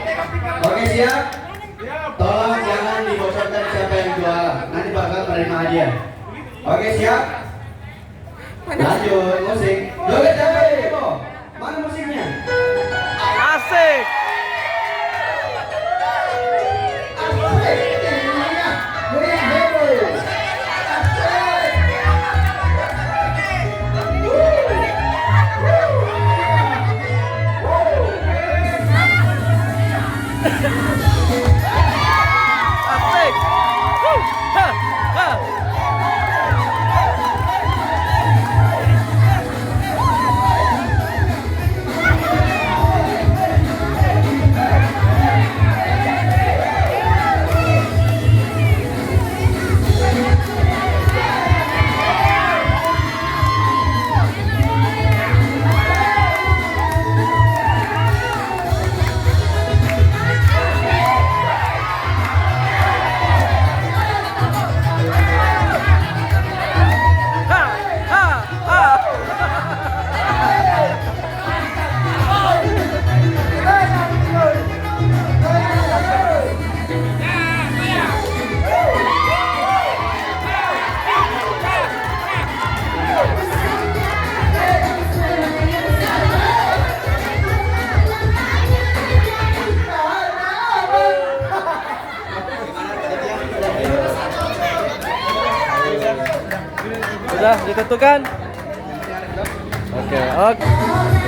Oke, siap? Tolong jangan dibocorkan siapa yang jual. Nanti bakal menerima hadiah. Oke, siap? Lanjut musik. Joget joget Debo. Mana musiknya? Asik. Asik. Ha, ha. Ha, ha, ha. Sudah ditentukan? Oke, oke.